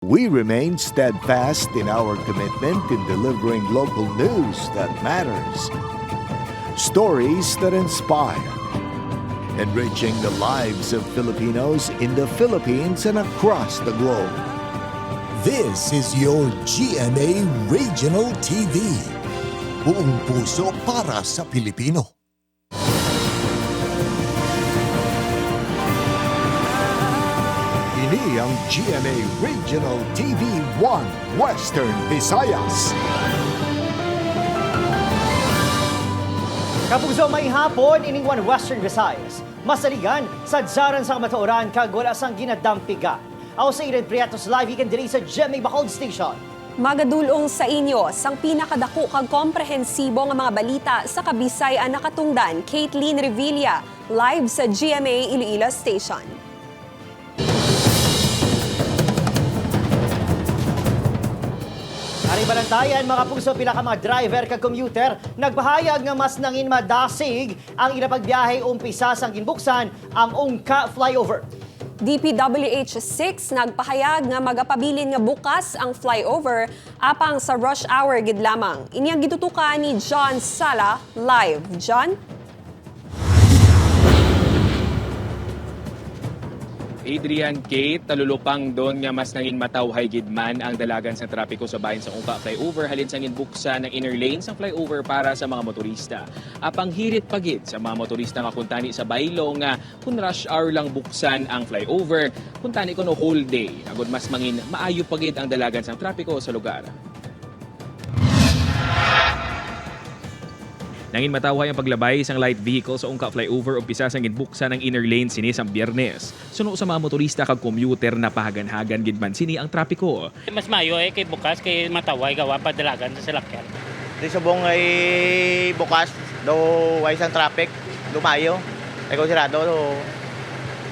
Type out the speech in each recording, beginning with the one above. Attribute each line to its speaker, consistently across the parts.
Speaker 1: We remain steadfast in our commitment in delivering local news that matters. Stories that inspire. Enriching the lives of Filipinos in the Philippines and across the globe.
Speaker 2: This is your GMA Regional TV. Buong puso para sa Pilipino.
Speaker 1: Ini ang GMA Regional TV 1 Western Visayas.
Speaker 3: Kapugso may hapon, ining One Western Visayas. Masaligan, sadsaran sa kamatuoran, kag wala sang ginadampiga. Ako sa Irene Prietos Live, ikan diri sa GMA Bacolod Station.
Speaker 4: Magadulong sa inyo, sang pinakadako kag komprehensibo nga mga balita sa Kabisayan nakatungdan, Caitlin Revilla, live sa GMA Iloilo Station.
Speaker 3: Aring balantayan, mga pugso, pila ka mga driver kag commuter, nagpahayag nga mas nangin madasig ang inapagbiyahe umpisa sang ginbuksan ang Ungka flyover.
Speaker 4: DPWH 6 nagpahayag nga magapabilin nga bukas ang flyover apang sa rush hour gid lamang. Ini ang gitutukan ni John Sala live. John?
Speaker 5: Adrian Kate, talulupang doon nga mas nangin matawhay gidman ang dalagan sa trapiko sa bahin sa Ungka flyover halin sa ginbuksan ng inner lane sa flyover para sa mga motorista. Apang hirit pagid sa mga motorista nga kuntani sa baylo nga kung rush hour lang buksan ang flyover, kuntani kuno whole day. Agud mas mangin maayo pagid ang dalagan sa trapiko sa lugar. Nangin matawhay ang paglabay sang light vehicle sa Ungka flyover umpisa sang ginbuksan ng inner lane sini sa Biyernes. Suno sa mga motorista kag commuter na pahagan-hagan gidman sini ang trapiko.
Speaker 6: Mas mayo kay bukas kay mataway gawa pa dalagan sa salakyan.
Speaker 7: Di subong ay bukas do way sang traffic lumayo. Ay kung sirado do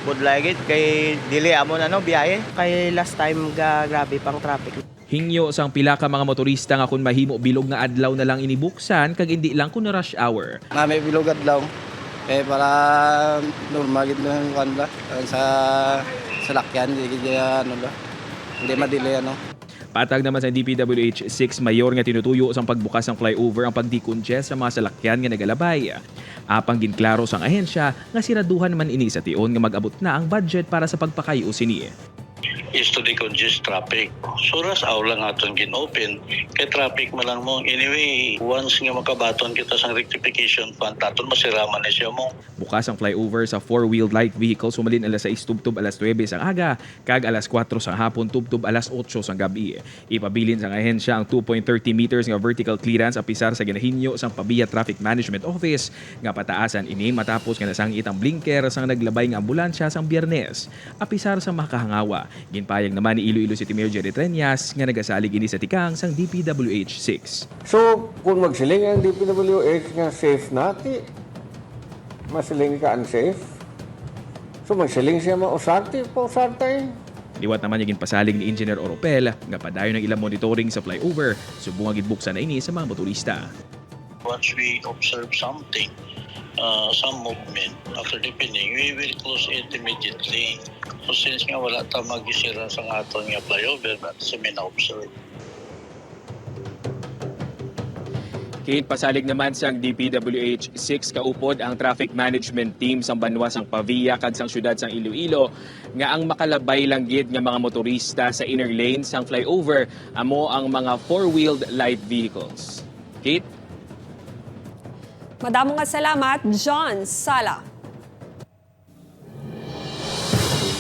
Speaker 7: budlay gid kay dili amon biyahe.
Speaker 8: Kay last time grabe pang traffic.
Speaker 5: Hingyo sang pila ka mga motorista nga kun mahimo bilog nga adlaw na lang inibuksan kag indi lang kun rush hour.
Speaker 9: Nga may bilog adlaw. Para normal gid lang kanla sa salakyan hindi madili
Speaker 5: Patag naman sa DPWH 6 mayor nga tinutuyo sang pagbukas ng flyover ang pagdecongest sa mga salakyan nga nagalabay. Apang ginklaro sang ahensya nga siraduhan man ini sa tion nga mag-abot na ang budget para sa pagpakayo sini.
Speaker 10: Is to decongest traffic. So rush hour lang aton gin-open. Kay traffic man lang mo. Anyway, once nga makabaton kita sang rectification fund, aton masiraman na siya mo.
Speaker 5: Bukas ang flyover sa four-wheeled light vehicle sumalin alas 6 tubtub alas 9 sang aga, kag alas 4 sang hapon tubtub alas 8 sang gabi. Ipabilin sang ahensya ang 2.30 meters nga vertical clearance apisar sa ginahinyo sang Pabia Traffic Management Office nga pataasan ini matapos nga nasangit ang blinker sang naglabay nga ambulansya sang Biyernes. Apisar sa makahangawa. Ginpayag naman ni Iloilo City Mayor Jerry Treñas nga nagasalig ini sa tikang sang DPWH 6.
Speaker 11: So, kung magsiling ang DPWH nga safe nati, masiling ka unsafe. So, magsiling siya pausarte.
Speaker 5: Liwat naman yung pasalig ni Engineer Oropel nga padayon ng ilang monitoring sa flyover, subong ang gibuksan na ini sa mga motorista.
Speaker 10: Once we observe something, some movement after depending, we will close it immediately. So since nga wala ta magisira sa aton nga flyover, but sa mina-observe.
Speaker 5: Kate, pasalig naman sang DPWH 6 kaupod ang traffic management team sang banwa sang Pavia kag sang syudad sang Iloilo nga ang makalabay lang gid nga mga motorista sa inner lane sang flyover amo ang mga four-wheeled light vehicles. Kate?
Speaker 4: Madamo nga salamat, John Sala.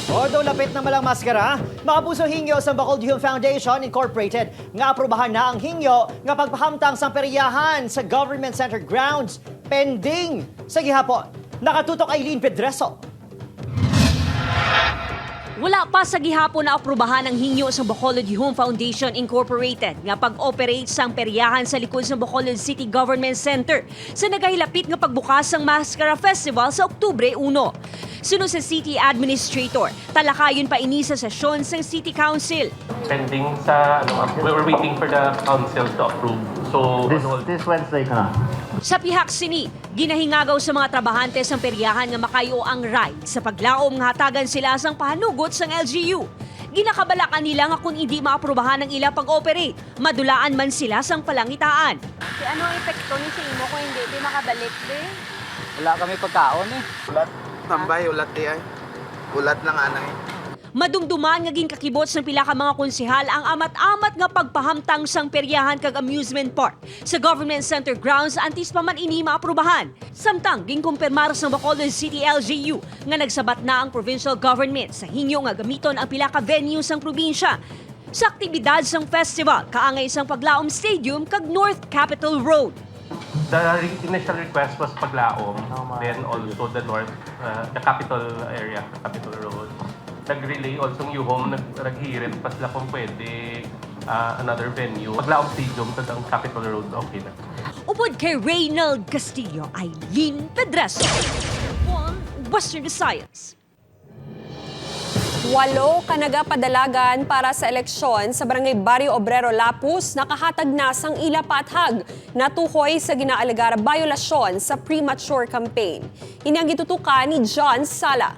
Speaker 3: Although lapit na malang maskara, mga puso hingyo sa Bacolod Youth Foundation Incorporated nga aprobahan na ang hingyo nga pagpahamtang sa peryahan sa government-centered grounds pending sa gihapon. Nakatutok Aileen Pedreso.
Speaker 12: Wala pa sa gihapon na aprubahan ang hingyo sa Bacolod Youth Foundation Incorporated nga pag-operate sang peryahan sa likod sa Bacolod City Government Center sa nagahilapit nga pagbukas ng Mascara Festival sa Oktubre 1. Sunod sa City Administrator, talakayon pa ini sa sesyon ng City Council.
Speaker 13: Pending sa, we're waiting for the council to approve. So,
Speaker 14: this Wednesday ka na?
Speaker 12: Sa pihak sini, ginahingagaw sa mga trabahante sa peryahan nga makayo ang ride sa paglaom nga hatagan sila sang pahanugot sang LGU. Ginakabala kanila nga kung hindi maaprubahan ng ilang pag-operate, madulaan man sila sang palangitaan.
Speaker 4: Ano ang epekto ni sa imo kung hindi makabalik, be?
Speaker 9: Wala kami pagkaon eh.
Speaker 7: Ulat, tambay, ulat di ay. Ulat lang anay.
Speaker 12: Madumduman nga ginkakibots ng pila ka mga konsehal ang amat-amat nga pagpahamtang sang peryahan kag amusement park sa Government Center grounds antis pa man ini maaprubahan. Samtang ginkumpirmar sa Bacolod City LGU nga nagsabat na ang provincial government sa hingyo nga gamiton ang pila ka venue sang probinsya sa aktibidad sang festival kaangay sang Paglaom Stadium kag North Capitol Road.
Speaker 13: The initial request was Paglaom, then also the north, the capital area, the Capitol Road. Nag-relay also yung home, naghirit pa sila kung pwede another venue. Paglaom Stadium, tad ang Capitol Road, okay na.
Speaker 12: Upod kay Reynald Castillo, Eileen Pedreso, Western Visayas.
Speaker 4: 8 ka nagapadalagan para sa eleksyon sa Barangay Barrio Obrero Lapus nakahatag na sang ila paathag natuhoy sa ginaalegara biolasyon sa premature campaign. Ini ang gitutukan ni John Sala.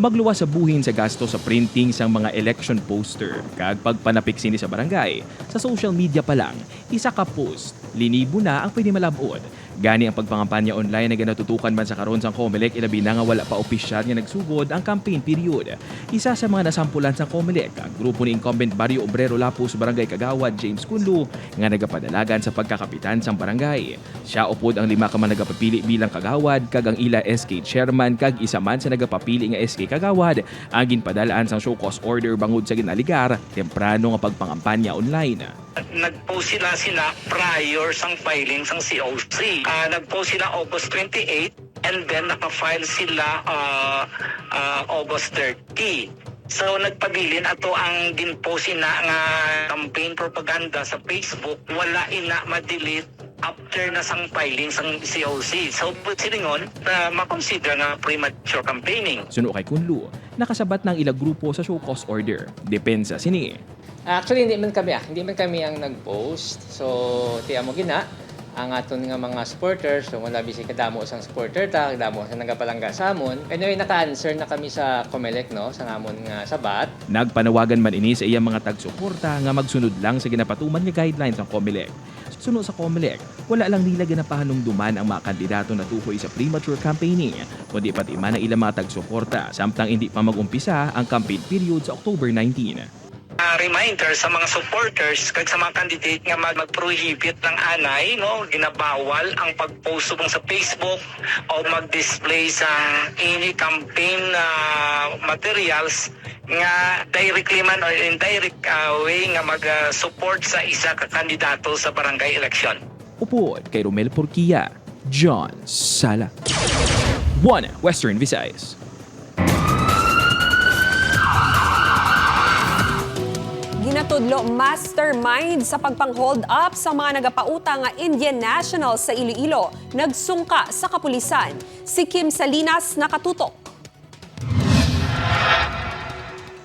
Speaker 5: Magluwas sa buhin sa gasto sa printing sang mga election poster kag pagpanapik sini sa barangay. Sa social media pa lang, isa ka post, linibo na ang pwede malabod. Gani ang pagpangampanya online na ginatutukan man sa karon sang COMELEC ilabi na nga wala pa opisyal nga nagsugod ang campaign period. Isa sa mga nasampulan sa COMELEC ang grupo ni incumbent Barrio Obrero Lapus Barangay Kagawad James Kunlu nga nagapadalagan sa pagkakapitan sang barangay. Siya upod ang 5 ka man nagapapili bilang kagawad kag ang ila SK chairman kag isa man sa nagapapili nga SK Kagawad ang ginpadalaan sang show cause order bangod sa ginaligar temprano nga pagpangampanya online.
Speaker 10: Nag-post sila prior sang filing sang COC. Nag-post sila August 28 and then naka-file sila August 30. So nagpabilin ato ang ginpost na nga campaign propaganda sa Facebook, wala ina ma-delete after na sang filing sang COC. So silingon na makonsider nga premature campaigning.
Speaker 5: Suno kay Kunlu, nakasabat ng ilang grupo sa show cause order. Depensa sini.
Speaker 14: Actually, hindi man kami ang nag-post. So, tiya mo gina, ang aton nga mga supporters, so wala bisi kadamo sang supporter ta, kadamo sa nagapalangga sa amon. Anyway, naka-answer na kami sa COMELEC, no, sa amon nga sabat.
Speaker 5: Nagpanawagan man ini sa iyang mga tagsuporta nga magsunod lang sa ginapatuman nga guidelines ng COMELEC. Suno sa COMELEC, wala lang nila ginapahanong duman ang mga kandidato na tuhoy sa premature campaigning, kundi pati man ang ilang mga tagsuporta samtang hindi pa mag-umpisa ang campaign period sa October 19.
Speaker 10: Reminder sa mga supporters kag sa mga candidate nga mag-prohibit ng anay, no, ginabawal ang pag-post sa Facebook o mag-display sa any campaign materials nga directly man or indirect way nga mag-support sa isa ka kandidato sa barangay election.
Speaker 5: Upod kay Romel Porquilla, John Sala. 1 Western Visayas.
Speaker 4: Ginatudlo mastermind sa pagpang-hold up sa mga nagapautang nga Indian nationals sa Iloilo, nagsungka sa kapulisan. Si Kim Salinas nakatutok.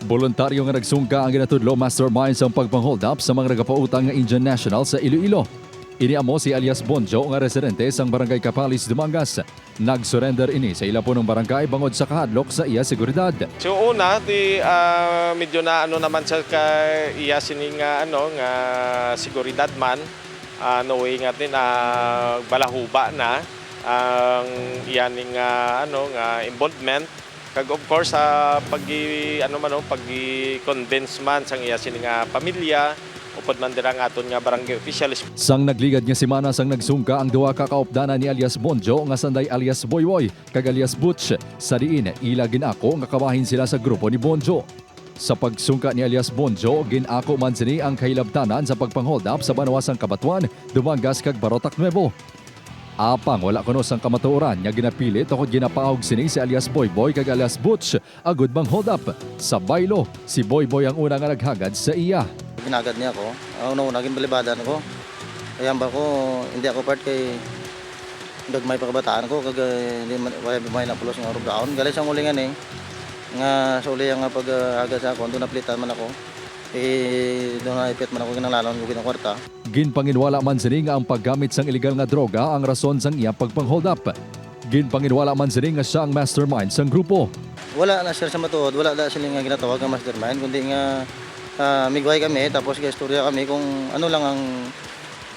Speaker 15: Voluntaryo nga nagsungka ang ginatudlo mastermind sa pagpang-hold up sa mga nagapautang nga Indian nationals sa Iloilo. Iniamo si alias Bonjo nga residente sang Barangay Capalis, Dumangas. Nag-surrender ini sa ilapo ng barangay bangod sa kahadlok sa iya seguridad.
Speaker 16: So una, medyo na naman sa iya sining nga seguridad man, knowing nga din balahuba na ang iyaning nga involvement. Kag of course pag-convince man sang iya sining pamilya, upod man dirang aton nga barangay officials.
Speaker 15: Sang nagligad nga semana sang nagsungka ang duha ka kaupdanan ni alias Bonjo nga sanday alias Boyboy kag alias Butch. Sa diin ila ginako nga kabahin sila sa grupo ni Bonjo. Sa pagsungka ni alias Bonjo, ginako man sini ang kahilabtanan sa pagpang-hold up sa Banawasang Kabatuan, Dumangas kag Barotac Nuevo. Apang wala kuno sang kamatuoran nga ginapilit o ginapahog sini si alias Boyboy kag alias Butch agud bang hold up. Sa baylo, si Boyboy ang una nga naghagad sa iya.
Speaker 17: Ginagad niya ako. Naging balibadan ko. Kaya ba ko, hindi ako part kay dagmay pagkabataan ko. Kag hindi may napulos ng Orobraon. Galing siyang ulingan nga sa uli nga pag-agad sa ako. Doon naplitan man ako. Doon naipit man ako ginalalan ko kinakwarta.
Speaker 15: Ginpanginwala man sini nga ang paggamit sang illegal nga droga ang rason sang iya pagpang-hold up. Ginpanginwala man sini nga siya ang mastermind sang grupo.
Speaker 17: wala na sir sa matuod, wala na sila nga ginatawag nga mastermind, kundi nga migway kami, tapos istorya kami kung ano lang ang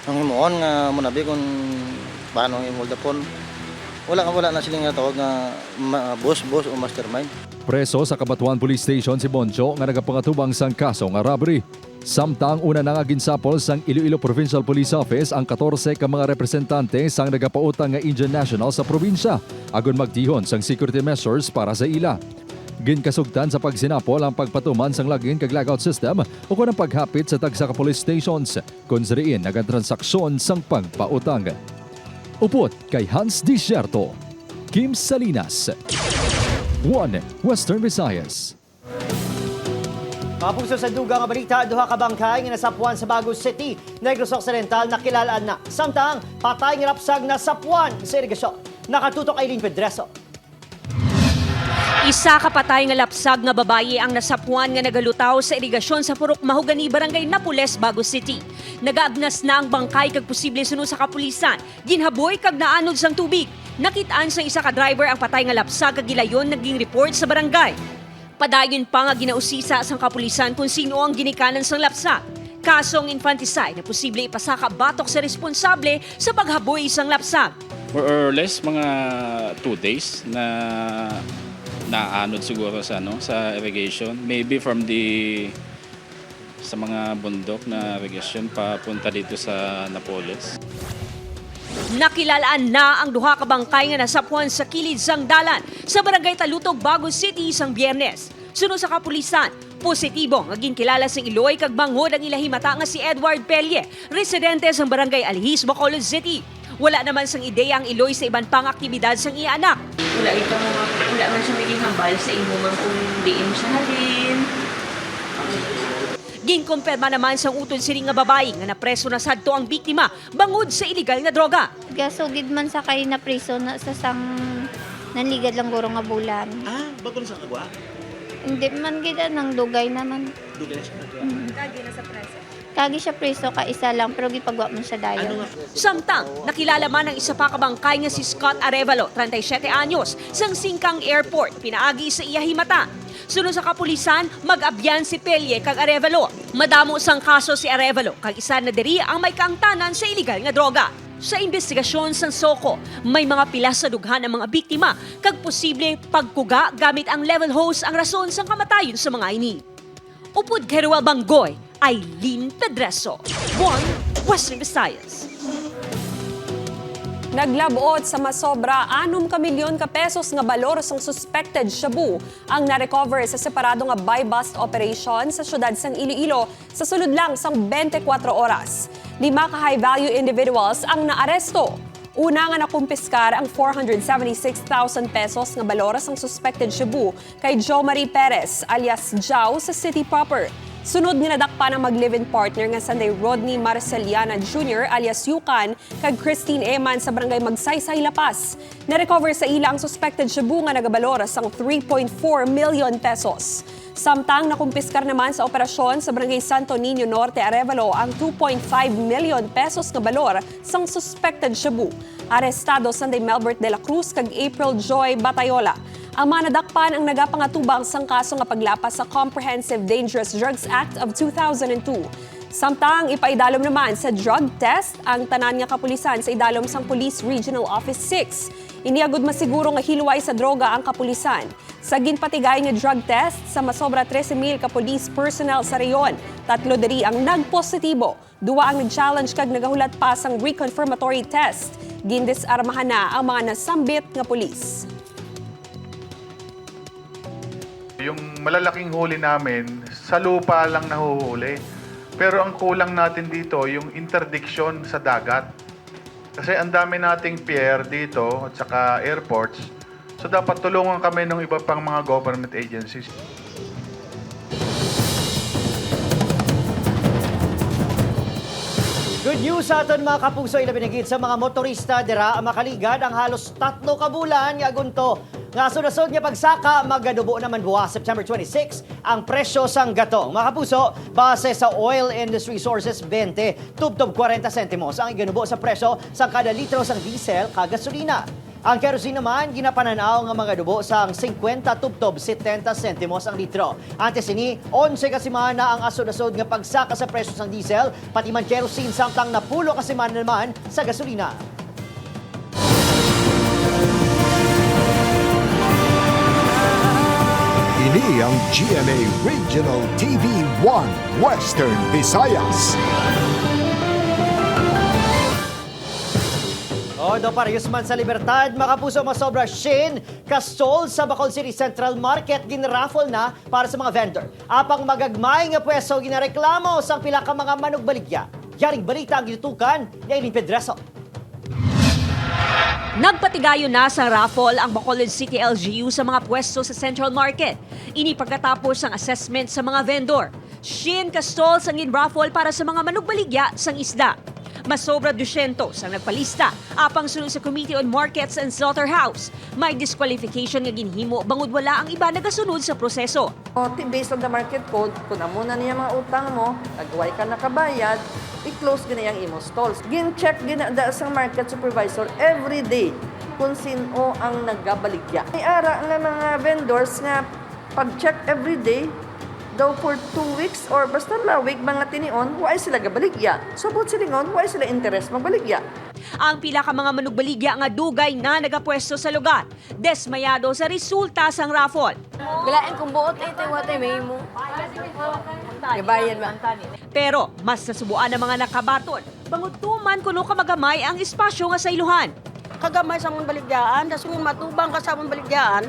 Speaker 17: himuon nga munabi kung paano ang imoldapon. Wala na sila nga tawag nga boss o mastermind.
Speaker 15: Preso sa Cabatuan Police Station si Bonjo nga nagapangatubang sang kaso nga robbery. Samtang una na nga ginsapol sang Iloilo Provincial Police Office ang 14 ka mga representante sang nagapautang nga Indian national sa probinsya agon magtihon sang security measures para sa ila. Ginkasugtan sa pagsinapol ang pagpatuman sang login kag logout system o kunang paghapit sa tagsa ka police stations kung sariin nagatransaksyon sang pagpautang. Upot kay Hans Desierto, Kim Salinas, 1 Western Visayas.
Speaker 3: Mga puso sa dugang nga balita, duha ka bangkay nga nasapuan sa Baguio City, Negros Occidental na kilalaan na. Samtang patay nga rapsag na sapuan sa irigasyon. Nakatutok Aileen Pedreso.
Speaker 12: Isa ka patay nga lapsag nga babaye ang nasapuan nga nagalutaw sa irigasyon sa Purok Mahogany, Barangay Napoles, Baguio City. Nagaagnas na ang bangkay kag posible suno sa kapulisan. Ginhaboy kag naanod sang tubig. Nakitaan sa isa ka driver ang patay nga lapsag kag gilayon naging report sa barangay. Padayon pa nga ginausisa sang kapulisan kung sino ang ginikanan sang lapsag. Kasong infanticide na posible ipasaka batok sa responsable sa paghaboy sang lapsag.
Speaker 18: More or less mga 2 days na naanod siguro sa sa irrigation, maybe from sa mga bundok na irrigation papunta dito sa Napoles.
Speaker 12: Nakilalaan na ang duha ka bangkay nga nasapuan sa kilid sang dalan sa Barangay Talutog, Baguio City sang Biyernes. Suno sa kapulisan, positibo nga ginkilala sang Iloy kag bangod ang ilahimata nga si Edward Pelye, residente sang Barangay Alihis, Bacolod City. Wala naman sang ideya ang Iloy sa iban pang aktibidad sang iya anak.
Speaker 19: Wala man siya maging hambal sa imo man kung diin siya halin.
Speaker 12: Ginkumpirma naman sang utod siring nga babae nga napreso na sadto ang biktima bangod sa illegal nga droga.
Speaker 20: Gasugid man sa kay na priso na sa sang nanligad lang guro nga bulan.
Speaker 7: Bago sa kagwa?
Speaker 20: Hindi man gid nang dugay naman.
Speaker 7: Dugay siya.
Speaker 20: Kagi na sa preso. Kagi siya preso ka isa lang pero gipagwa man siya dayon.
Speaker 12: Samtang nakilala man ang isa pa ka bangkay nga si Scott Arevalo, 37 anyos, sang Singkang Airport, pinaagi sa iya himata. Sunod sa kapulisan, mag-abyan si Pelye kag Arevalo. Madamo sang kaso si Arevalo kag isa na diri ang may kaangtanan sa illegal nga droga. Sa investigasyon sang Soko, may mga pila sa dughan ang mga biktima kag posible pagkuga gamit ang level hose ang rason sang kamatayon sa mga ini. Upod kay Ruel Banggoy, Aileen Pedreso, 1 Western Visayas.
Speaker 4: Naglabot sa masobra 6 milyon ka pesos nga balor sang suspected shabu ang na-recover sa separado nga buy-bust operation sa syudad sang Iloilo sa sulod lang sang 24 oras. 5 ka high-value individuals ang naaresto. Una nga nakumpiskar ang 476,000 pesos nga balor sang suspected shabu kay Jo Marie Perez alias Jao sa city proper. Sunod nga nadakpan ang mag-live-in partner nga Sunday Rodney Marceliana Jr. alias Yukan kag Christine Eman sa barangay Magsaysay, Lapas. Na-recover sa ila ang suspected shabu nga nagabalor sang 3.4 million pesos. Samtang nakumpiskar naman sa operasyon sa barangay Santo Niño Norte, Arevalo ang 2.5 million pesos nga balor sang suspected shabu. Arestado Sunday Melbert de la Cruz kag April Joy Batayola. Ang mga nadakpan ang nagapangatubang sang kaso nga paglapas sa Comprehensive Dangerous Drugs Act of 2002. Samtang ipaidalom naman sa drug test ang tanan nga kapulisan sa idalom sang Police Regional Office 6. Iniagod masiguro nga hilway sa droga ang kapulisan. Sa ginpatigay nga drug test sa masobra 13,000 ka police personnel sa reyon, 3 diri ang nagpositibo. 2 ang nag-challenge kag nagahulat pa sang reconfirmatory test. Gindisarmahan na ang mga nasambit nga pulis.
Speaker 21: Yung malalaking huli namin, sa lupa lang nahuhuli. Pero ang kulang natin dito, yung interdiction sa dagat. Kasi ang dami nating pier dito at saka airports. So dapat tulungan kami ng iba pang mga government agencies.
Speaker 3: Good news sa aton mga kapuso, ilabinigid sa mga motorista dira makaligad ang halos 3 ka bulan nga agunto. Nga sunod-sunod nga pagsaka, magadubo naman buwas September 26 ang presyo sang gatong. Mga kapuso, base sa Oil Industry Sources 20, tubtob 40 sentimos ang iganubo sa presyo sa kada litro sang diesel kag gasolina. Ang kerosene naman, ginapananaw nga mga dubo sang 50 tubtob 70 sentimos ang litro. Antes ini, 11 kasimana na ang asod-asod nga pagsaka sa presyo ng diesel, pati man kerosene samtang napulo kasimana naman sa gasolina.
Speaker 1: Ini ang GMA Regional TV 1 Western Visayas.
Speaker 3: Do parehas man sa libertad, makapuso masobra Shin Castol sa Bacolod City Central Market ginraffle na para sa mga vendor. Apang magagmay nga pwesto ginareklamo sa pila ka mga manugbaligya. Yaring balita ang gitutukan ni Aileen Pedreso.
Speaker 12: Nagpatigayo na sa raffle ang Bacolod City LGU sa mga pwesto sa Central Market. Ini pagkatapos ang assessment sa mga vendor. Shin Castol sang raffle para sa mga manugbaligya sang isda. Masobra 200 ang nagpalista. Apang sunod sa Committee on Markets and Slaughterhouse, may disqualification nga ginhimo bangod wala ang iba nagasunod sa proseso.
Speaker 2: Based on the market code, kung amuna niya mga utang mo, nagway ka nakabayad, i-close gina yung imo stalls. Gin-check gina sa market supervisor every day kung sino ang nagabaligya. May ara nga mga vendors nga pag-check every day, daw for 2 weeks or basta lawig mga tinion, why sila gabaligya? So, but silingon, why sila interest magbaligya?
Speaker 12: Ang pila ka mga manugbaligya nga dugay na nagapwesto sa lugar. Desmayado sa resulta sang raffle.
Speaker 2: Galain kung buot ito, watay may mo. Gabayan mo.
Speaker 12: Pero mas nasubuan ang mga nakabaton. Bangod tuman kuno ka magamay ang espasyo nga sa iluhan.
Speaker 2: Kagamay sa mong baligyaan, dasungin matubang ka sa mong baligyaan,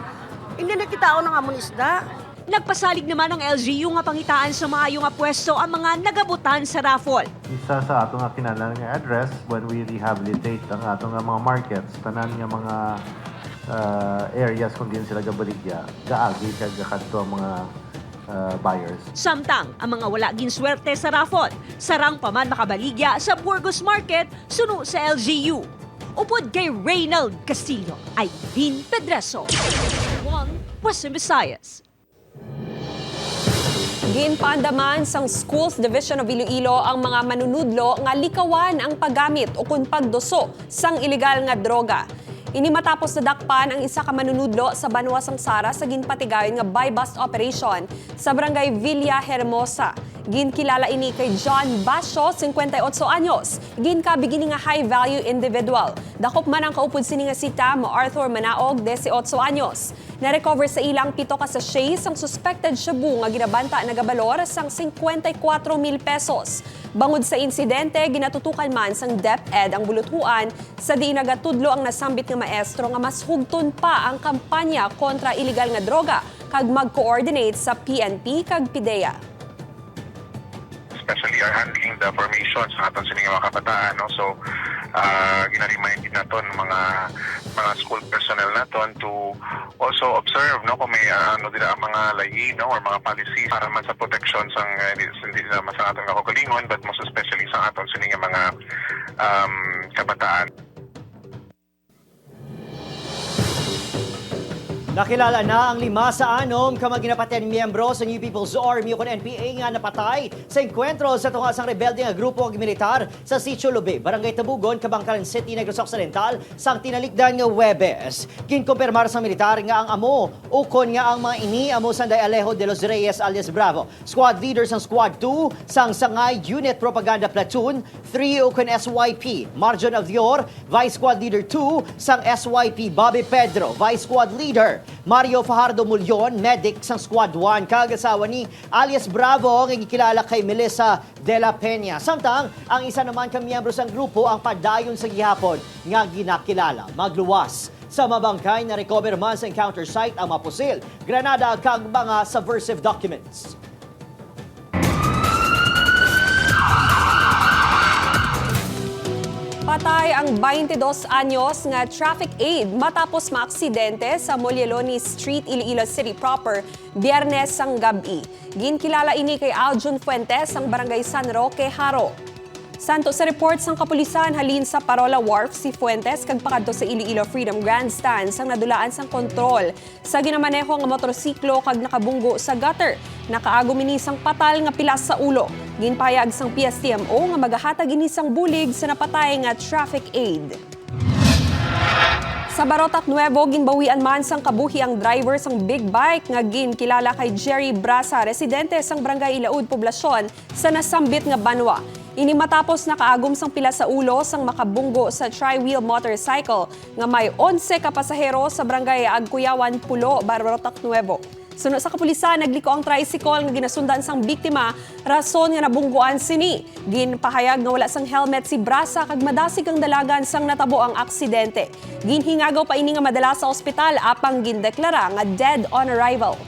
Speaker 2: hindi na kita ng amon isda.
Speaker 12: Nagpasalig naman ng LGU nga pangitaan sa maayo nga pwesto ang mga nagabutan sa raffle.
Speaker 22: Isa sa atong nga kinahanglan nga address when we rehabilitate ang atong nga mga markets, tanan nga mga areas kung din sila gabaligya, gaagi kag kadto ang mga buyers.
Speaker 12: Samtang ang mga wala ginswerte sa raffle, sarang pa man makabaligya sa Burgos Market suno sa LGU. Upod kay Reynald Castillo, Aileen Pedreso. Western Visayas.
Speaker 4: Ginpaandaman sang Schools Division of Iloilo ang mga manunudlo nga likawan ang paggamit o kun pagduso sang ilegal nga droga. Ini matapos na dakpan ang isa ka manunudlo sa Banwa Sangsara sa ginpatigayon nga buy-bust operation sa barangay Villa Hermosa. Ginkilala ini kay John Basho, 58 anyos. Ginkabigini nga high-value individual. Dakop man ang kaupod sini nga si Tam Arthur Manaog, 18 anyos. Na-recover sa ilang 7 ka sachets ang suspected shabu nga ginabanta nagabalor sang 54,000 pesos. Bangod sa insidente, ginatutukan man sang DepEd ang bulutuan sa di nagatudlo ang nasambit nga maestro nga mas hugton pa ang kampanya kontra illegal nga droga kag mag-coordinate sa PNP kag PIDEA.
Speaker 23: Especially are handling the formations ng aton sining mga kabataan, no? So gina-remind din naton mga school personnel naton to also observe, no, kung may dila mga lahi, no, or mga policies para man sa protection sang hindi naman sa aton kakulingon, but most especially sa aton sining mga kabataan.
Speaker 3: Nakilala na ang 5 sa 6 ka mga ginapatyan miyembro sa New People's Army o NPA nga napatay sa enkwentro sa tunga sang rebelde nga grupo ng militar sa Sitio Lobe, Barangay Tabugon, Kabangkalan City, Negros Occidental, sang tinalikdan nga Huwebes. Ginkumpirmar sa militar nga ang amo ukon nga ang mga ini amo Sanday Alejo de los Reyes alias Bravo, squad leader sang Squad 2 sang Sangay Unit Propaganda Platoon, 3 ukon SYP Marjon of Dior, Vice Squad Leader 2 sang SYP Bobby Pedro, Vice Squad Leader Mario Fajardo Mulyon, medic sang Squad 1, kagasawa ni alias Bravo nga gikilala kay Melissa de la Peña. Samtang ang isa naman ka miyembro sang grupo ang padayon sa gihapon nga ginakilala. Magluwas sa mabangkay na recover man sa encounter site ang mapusil, granada kag mga subversive documents.
Speaker 4: Patay ang 22 anyos nga traffic aid matapos maaksidente sa Molleloni Street, Iloilo City proper, Biyernes sang gabi. Ginkilala ini kay Aljun Fuentes ang Barangay San Roque, Haro. Santo sa report sang kapulisan halin sa Parola Wharf si Fuentes kag pakadto sa Iloilo Freedom Grandstand sang nadulaan sang kontrol sa ginamaneho nga motorsiklo kag nakabunggo sa gutter. Nakaago minisang patal nga pilas sa ulo. Ginpayag sang PSTMO nga magahatag inisang bulig sa napatay nga traffic aid. Sa Barotac Nuevo, ginbawian man sang kabuhi ang driver sang big bike nga ginkilala kay Jerry Brasa, residente sang Barangay Ilaud, Poblasyon sa nasambit nga banwa. Ini matapos nakaagom sang pila sa ulo sang makabunggo sa tri-wheel motorcycle nga may 11 ka pasahero sa Barangay Agkuyawan, Pulo, Barotac Nuevo. Sunod sa kapulisan, nagliko ang tricycle nga ginasundan sang biktima, rason nga nabungguan sini. Ginpahayag nga wala sang helmet si Brasa kag madasig ang dalagan sang natabo ang aksidente. Ginhingagaw pa ini nga madala sa ospital apang gindeklara nga dead on arrival.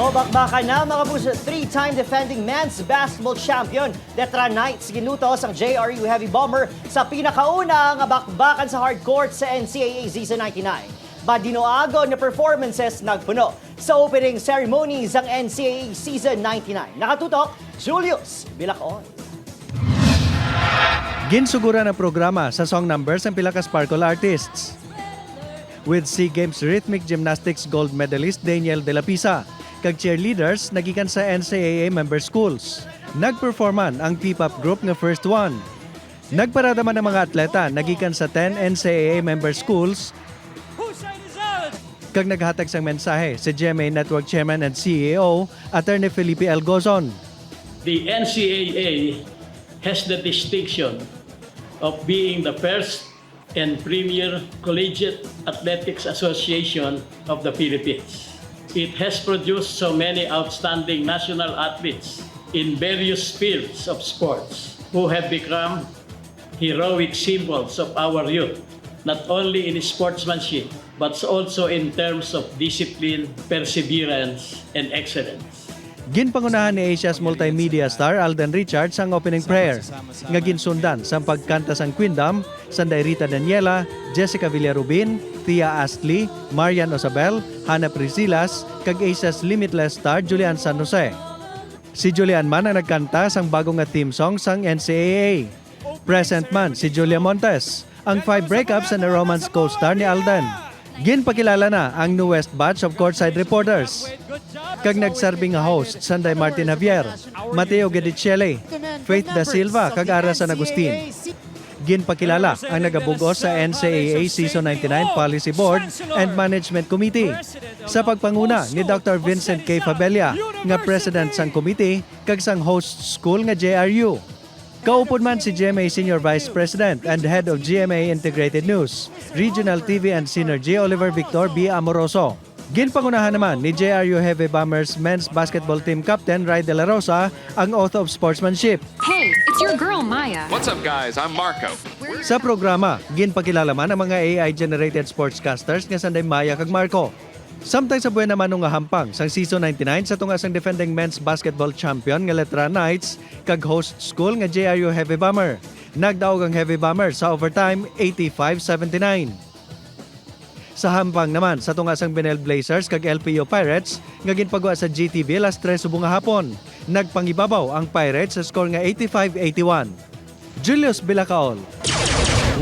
Speaker 3: Bakbakan na mga kapuso, 3-time defending men's basketball champion Letra Knights ginutos ang JRU Heavy Bomber sa pinakauna nga bakbakan sa hardcourt sa NCAA Season 99. Badinoagon na performances nagpuno sa opening ceremonies ang NCAA Season 99. Nakatutok, Julius Bilacon.
Speaker 6: Ginsugura na programa sa song numbers ang pila ka Sparkle artists. With SEA Games Rhythmic Gymnastics gold medalist Daniel De La Pisa, kag cheerleaders nagikan sa NCAA member schools. Nagperforman ang P-pop group nga First One. Nagparada man ang mga atleta nagikan sa 10 NCAA member schools. Kag naghatag sang mensahe si GMA Network Chairman and CEO, Attorney Felipe L. Gozon.
Speaker 8: The NCAA has the distinction of being the first and premier collegiate athletics association of the Philippines. It has produced so many outstanding national athletes in various fields of sports who have become heroic symbols of our youth, not only in sportsmanship, but also in terms of discipline, perseverance, and excellence.
Speaker 6: Ginpangunahan ni Asia's multimedia star Alden Richards ang opening prayer, nga ginsundan sa pagkanta sang Queendom, sanday Rita Daniela, Jessica Villarubin, Tia Astley, Marian Osabel, Hannah Prisilas, kag Asia's limitless star Julian San Jose. Si Julian man ang nagkanta sang bagong nga theme song sang NCAA. Present man si Julia Montes, ang 5 breakups and a romance co-star ni Alden. Ginpakilala na ang newest batch of courtside reporters. Kag nagsarbing nga host Sanday Martin Javier, Mateo Gedicelli, Faith Da Silva kag Ara San Agustin. Ginpakilala ang nagabugos sa NCAA Season 99 Policy Board and Management Committee sa pagpanguna ni Dr. Vincent K. Fabella nga President sang committee kag sang host school nga JRU. Kaupod man si GMA Senior Vice President and Head of GMA Integrated News, Regional TV and Synergy Oliver Victor B. Amoroso. Ginpangunahan naman ni JRU Heavy Bombers Men's Basketball Team Captain Ray De La Rosa ang Oath of Sportsmanship.
Speaker 11: Hey, it's your girl Maya.
Speaker 24: What's up guys? I'm Marco.
Speaker 6: Sa programa, ginpakilala man ang mga AI-generated sportscasters nga sanday Maya kag Marco. Samtang sa buwan naman nga hampang sang Season 99 sa tunga sang defending men's basketball champion nga Letra Knights kag host school nga JRU Heavy Bomber. Nagdaog ang Heavy Bomber sa overtime 85-79. Sa hampang naman sa tunga sang Benel Blazers kag LPO Pirates nga ginpagwa sa GTV alas 3 subong nga hapon. Nagpangibabaw ang Pirates sa score nga 85-81. Julius Bilacaol. 1.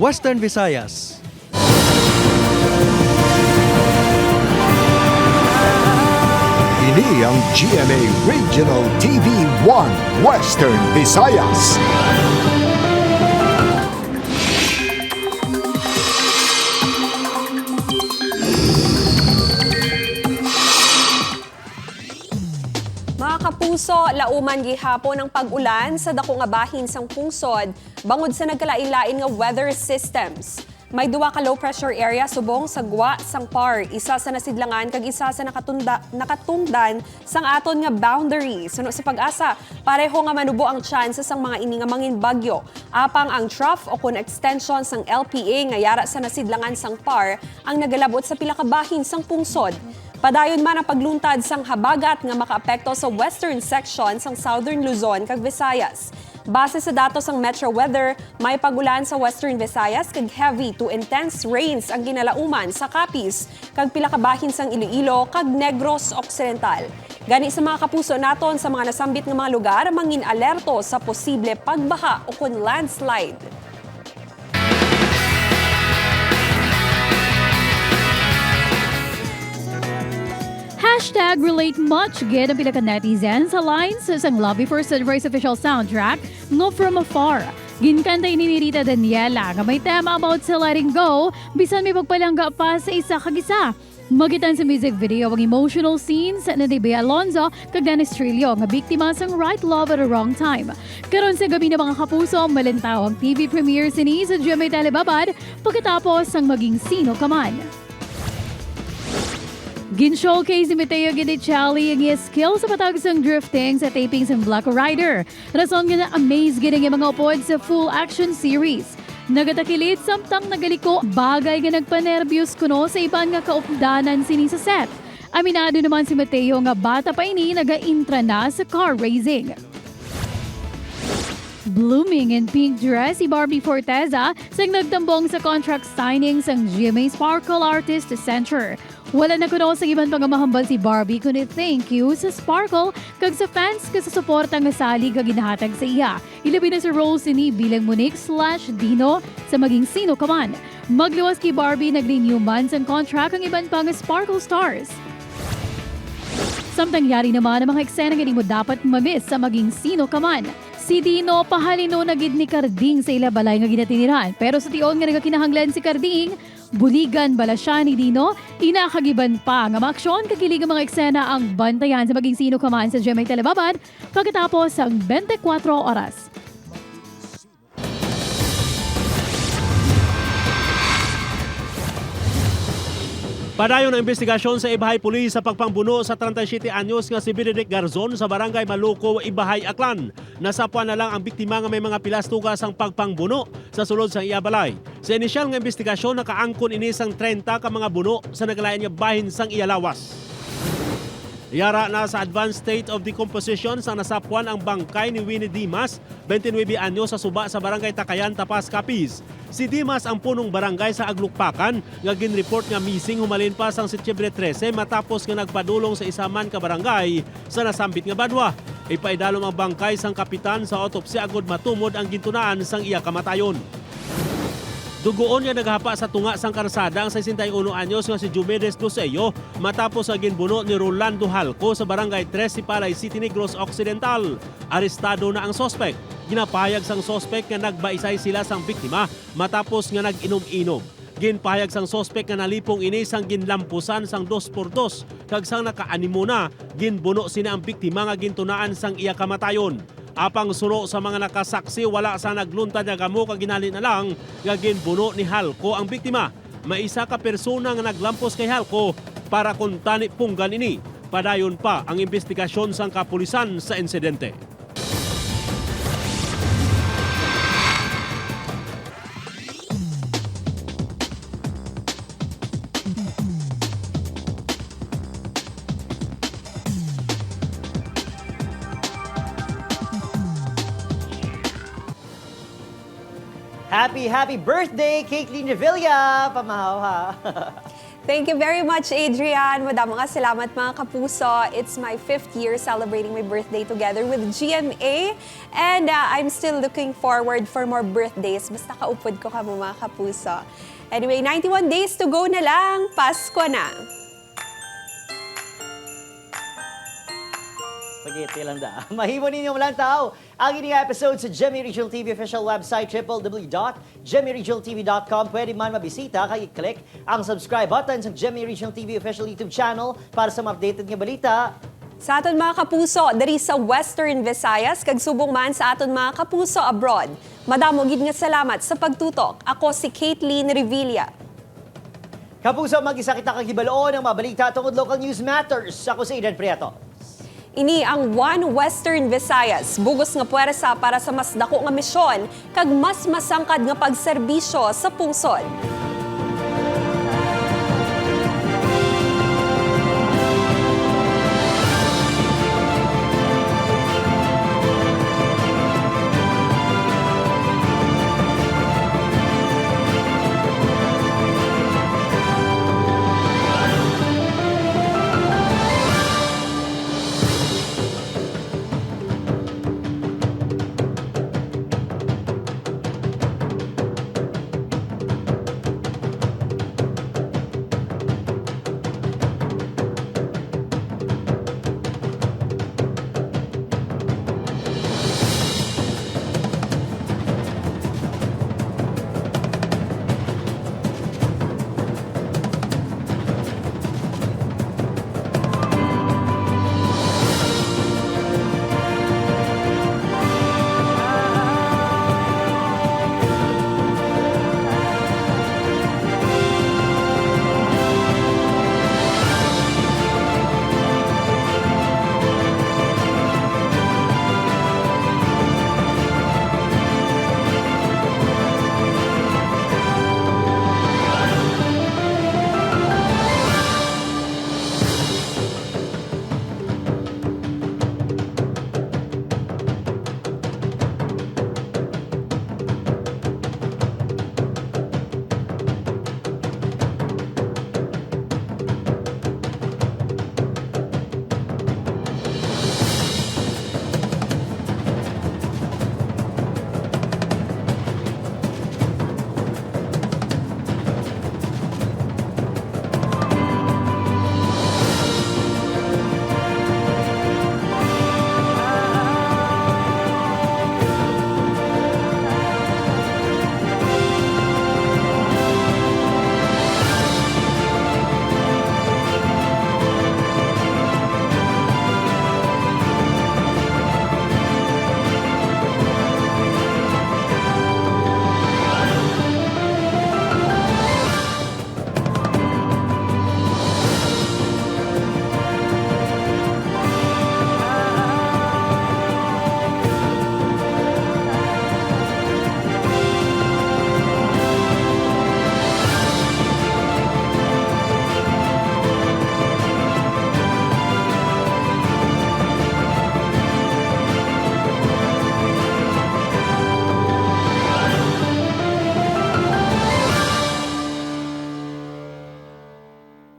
Speaker 6: Western Visayas.
Speaker 1: Ini ang GMA Regional TV 1 Western Visayas.
Speaker 4: Mga kapuso, lauman gihapon ang pag-ulan sa dako nga bahin sang pungsod bangod sa nagkalain-lain nga weather systems. May duwa ka low pressure area subong sa Gwa, Sangpar, isa sa nasidlangan kag isa sa nakatungdan sang aton nga boundary. Suno sa pag-asa, pareho nga manubo ang chances sang mga ini nga mangin bagyo. Apang ang trough o kun extension sang LPA nga yara sa nasidlangan Sangpar ang nagalabot sa pila ka bahin sang pungsod. Padayon man ang pagluntad sang habagat nga makaapekto sa western section sang Southern Luzon kag Visayas. Base sa datos ng Metro Weather, may pagulan sa Western Visayas kag heavy to intense rains ang ginalauman sa Capiz kag pila ka bahin sang Iloilo kag Negros Occidental. Gani sa mga kapuso naton sa mga nasambit nga mga lugar, mangin alerto sa posible pagbaha o kun landslide.
Speaker 9: Hashtag relate much gid ang pila ka netizens sa lines sa isang lobby for Sunrise official soundtrack no From Afar. Ginkantay ni Rita Daniela nga may tema about sa letting go bisan may pagpalangga pa sa isa kagisa. Magitan sa music video ang emotional scenes na ni Bea Alonzo kag Dennis Trillo nga biktima sang right love at a wrong time. Karon sa gabi na mga kapuso, malintaw ang TV premiere sini sa GMA Telebabad pagkatapos ang maging sino ka man. Gin-showcase ni Mateo Guidicelli ang iyang skill sa patagsang drifting sa taping sa Black Rider. Rason nga na-amaze gina ang mga upod sa full action series. Nagatakilit samtang nagaliko, bagay nga nagpanervyos kuno sa iban nga kaupdanan sini sa set. Aminado naman si Mateo nga bata pa ini naga-intra na sa car racing. Blooming in pink dress si Barbie Forteza sa nagtambong sa contract signing sang GMA Sparkle Artist Center. Wala na kuno sa ibang pangamahambal si Barbie kundi thank you sa Sparkle kag sa fans ka sa suporta nga salig nga ginahatag sa iya. Ilabi na sa role sini bilang Monique/Dino sa maging sino ka man. Magliwas kay Barbie nag-renew man ang contract ang iban pang Sparkle stars. Samtang yari naman ang mga eksena nga di mo dapat mamiss sa maging sino ka man. Si Dino pahalino na gid ni Carding sa ila balay nga ginatiniran. Pero sa tion nga nagakinahanglan si Carding, buligan bala siya ni Dino, inakagiban pa nga maaksyon kakilig ang mga eksena ang bantayan sa maging sino ka man sa GMA Telebabad pagkatapos ang 24 oras.
Speaker 13: Padayon ang investigasyon sa Ibahay Police sa pagpangbuno sa 37 anyos nga si Benedict Garzon sa barangay Maluco, Ibahay, Aklan. Nasapuan na lang ang biktima nga may mga pilastugas ang pagpangbuno sa sulod sa iya balay. Sa inisyal nga investigasyon nakaangkon ini sang 30 ka mga buno sa nagalayan nga bahin sang iya lawas. Yara na sa advanced state of decomposition sa nasapuan ang bangkay ni Winnie Dimas, 29 anyos sa suba sa barangay Takayan, Tapas, Capiz. Si Dimas ang punong barangay sa Aglukpakan nga ginreport nga missing humalin pa sang Setyembre 13 matapos nga nagpadulong sa isaman ka barangay sa nasambit nga badwa. Ipaidalom ang bangkay sang kapitan sa autopsy agod matumod ang gintunaan sang iya kamatayon. Dugoon nga naghapa sa tunga sang karsada ang 61 anyos nga si Jumedes Doseyo matapos ang ginbuno ni Rolando Halco sa barangay 3 Sipalay City, Negros Occidental. Arestado na ang sospek. Ginapahayag sang sospek nga nagbaisay sila sang biktima matapos nga nag-inom-inom. Ginpahayag sang sospek nga nalipong ini sang ginlampusan sang 2x2 kag sang nakaanimo na ginbuno sina ang biktima nga gintunaan sang iya kamatayon. Apang suno sa mga nakasaksi wala sa nagluntad nga gamo kag ginali na lang nga ginbuno ni Halco ang biktima. May isa ka persona nga naglampos kay Halco para kuntani punggan ini. Padayon pa ang investigasyon sang kapulisan sa insidente.
Speaker 3: Happy birthday, Caitlin Revilla! Pamahaw ha!
Speaker 4: Thank you very much, Adrian. Madamang salamat mga kapuso. It's my 5th year celebrating my birthday together with GMA. And I'm still looking forward for more birthdays. Basta kaupod ko ka mo mga kapuso. Anyway, 91 days to go na lang. Pasko na.
Speaker 3: Spaghetti lang da. Mahimo ninyo lang tao. Ang ining episode sa GMA Regional TV official website www.gmaregionaltv.com. Pwede man mabisita kay i-click ang subscribe button sa GMA Regional TV official YouTube channel para sa updated nga balita.
Speaker 4: Sa aton mga kapuso, dari sa Western Visayas, kag subong man sa aton mga kapuso abroad. Madamo gid nga salamat sa pagtutok. Ako si Caitlin Revilla.
Speaker 3: Kapuso, mag-isa kita kagibaloon ang mabalita tungod local news matters. Ako si Aidan Prieto.
Speaker 4: Ini ang One Western Visayas, bugos nga puwersa para sa mas dako nga misyon kag mas masangkad nga pagserbisyo sa pungsod.